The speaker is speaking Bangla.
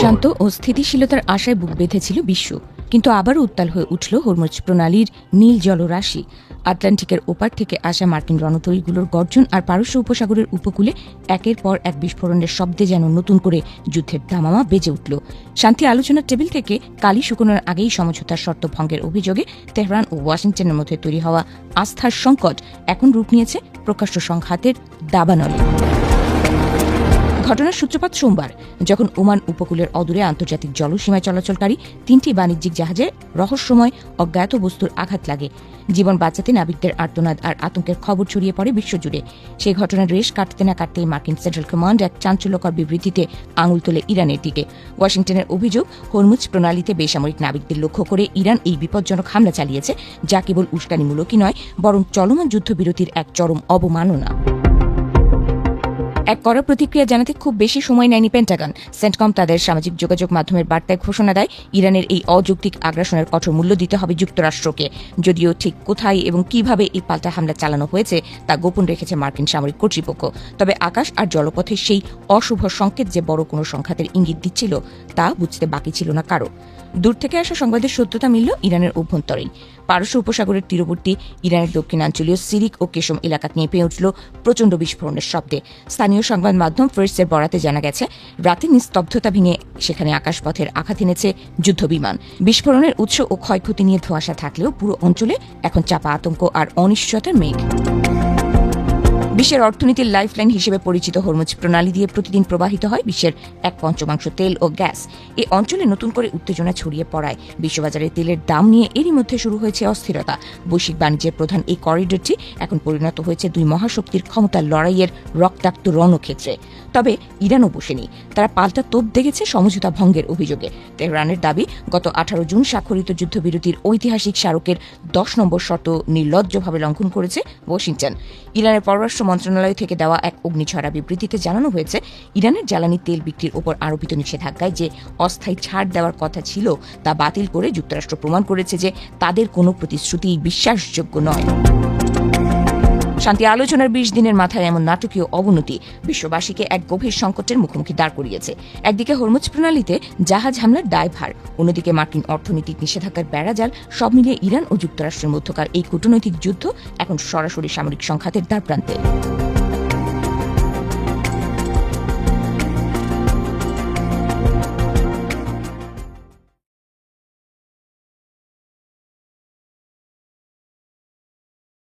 শান্ত ও স্থিতিশীলতার আশায় বুক বেঁধেছিল বিশ্ব, কিন্তু আবারও উত্তাল হয়ে উঠল হরমুজ প্রণালীর নীল জলরাশি। আটলান্টিকের ওপার থেকে আসা মার্কিন রণতরীগুলোর গর্জন আর পারস্য উপসাগরের উপকূলে একের পর এক বিস্ফোরণের শব্দে যেন নতুন করে যুদ্ধের দামামা বেজে উঠল। শান্তি আলোচনার টেবিল থেকে কালি শুকনোর আগেই সমঝোতার শর্ত ভঙ্গের অভিযোগে তেহরান ও ওয়াশিংটনের মধ্যে তৈরি হওয়া আস্থার সংকট এখন রূপ নিয়েছে প্রকাশ্য সংঘাতের দাবানলে। ঘটনার সূত্রপাত সোমবার, যখন ওমান উপকূলের অদূরে আন্তর্জাতিক জলসীমায় চলাচলকারী 3টি বাণিজ্যিক জাহাজে রহস্যময় অজ্ঞাত বস্তুর আঘাত লাগে। জীবন বাঁচাতে নাবিকদের আর্তনাদ আর আতঙ্কের খবর ছড়িয়ে পড়ে বিশ্বজুড়ে। সেই ঘটনার রেশ কাটতে না কাটতেই মার্কিন সেন্ট্রাল কমান্ড এক চাঞ্চল্যকর বিবৃতিতে আঙুল তোলে ইরানের দিকে। ওয়াশিংটনের অভিযোগ, হরমুজ প্রণালীতে বেসামরিক নাবিকদের লক্ষ্য করে ইরান এই বিপজ্জনক হামলা চালিয়েছে, যা কেবল উস্কানিমূলকই নয়, বরং চলমান যুদ্ধবিরতির এক চরম অবমাননা। এক কড়া প্রতিক্রিয়া জানাতে খুব বেশি সময় নেয়নি পেন্টাগন। সেন্টকম তাদের সামাজিক যোগাযোগ মাধ্যমের বার্তায় ঘোষণা দেয়, ইরানের এই অযৌক্তিক আগ্রাসনের কঠোর মূল্য দিতে হবে যুক্তরাষ্ট্রকে। যদিও ঠিক কোথায় এবং কিভাবে এই পাল্টা হামলা চালানো হয়েছে তা গোপন রেখেছে মার্কিন সামরিক কর্তৃপক্ষ। তবে আকাশ আর জলপথে সেই অশুভ সংকেত যে বড় কোনো সংঘাতের ইঙ্গিত দিচ্ছিল, তা বুঝতে বাকি ছিল না কারো। দূর থেকে আসা সংবাদের সত্যতা মিলল ইরানের অভ্যন্তরেই। পারস্য উপসাগরের তীরবর্তী ইরানের দক্ষিণাঞ্চলীয় সিরিক ও কেশম এলাকা নিয়ে উঠল প্রচণ্ড বিস্ফোরণের শব্দে। স্থানীয় সংবাদ মাধ্যম ফার্সের বরাতে জানা গেছে, রাতে নিস্তব্ধতা ভেঙে সেখানে আকাশপথের আঘাত এনেছে যুদ্ধবিমান। বিস্ফোরণের উৎস ও ক্ষয়ক্ষতি নিয়ে ধোঁয়াশা থাকলেও পুরো অঞ্চলে এখন চাপা আতঙ্ক আর অনিশ্চয়তার মেঘ। বিশ্বের অর্থনীতির লাইফলাইন হিসেবে পরিচিত হরমুজ প্রণালী দিয়ে প্রতিদিন প্রবাহিত হয় বিশ্বের 1/5 তেল ও গ্যাস। এই অঞ্চলে নতুন করে উত্তেজনা ছড়িয়ে পড়ায় বিশ্ববাজারে তেলের দাম নিয়ে এরই মধ্যে শুরু হয়েছে অস্থিরতা। বৈশ্বিক বাণিজ্যের প্রধান এই করিডোরটি এখন পরিণত হয়েছে দুই মহাশক্তির ক্ষমতার লড়াইয়ের রক্তাক্ত রণক্ষেত্রে। তবে ইরানও বসেনি, তারা পাল্টা তোপ দেখেছে সমঝোতা ভঙ্গের অভিযোগে। তেহরানের দাবি, গত 18 জুন স্বাক্ষরিত যুদ্ধবিরতির ঐতিহাসিক স্মারকের 10 নম্বর শর্ত নির্লজ্জভাবে লঙ্ঘন করেছে ওয়াশিংটন। ইরানের পররাষ্ট্র মন্ত্রণালয় থেকে দেওয়া এক অগ্নিছড়া বিবৃতিতে জানানো হয়েছে, ইরানের জ্বালানি তেল বিক্রির ওপর আরোপিত নিষেধাজ্ঞায় যে অস্থায়ী ছাড় দেওয়ার কথা ছিল তা বাতিল করে যুক্তরাষ্ট্র প্রমাণ করেছে যে তাদের কোনো প্রতিশ্রুতি বিশ্বাসযোগ্য নয়। শান্তি আলোচনার 20 দিনের মাথায় এমন নাটকীয় অবনতি বিশ্ববাসীকে এক গভীর সংকটের মুখোমুখি দাঁড় করিয়েছে। একদিকে হরমুজ প্রণালীতে জাহাজ হামলার দায়ভার, অন্যদিকে মার্কিন অর্থনৈতিক নিষেধাজ্ঞার বেড়াজাল, সব মিলিয়ে ইরান ও যুক্তরাষ্ট্রের মধ্যকার এই কূটনৈতিক যুদ্ধ এখন সরাসরি সামরিক সংঘাতের দ্বারপ্রান্তে।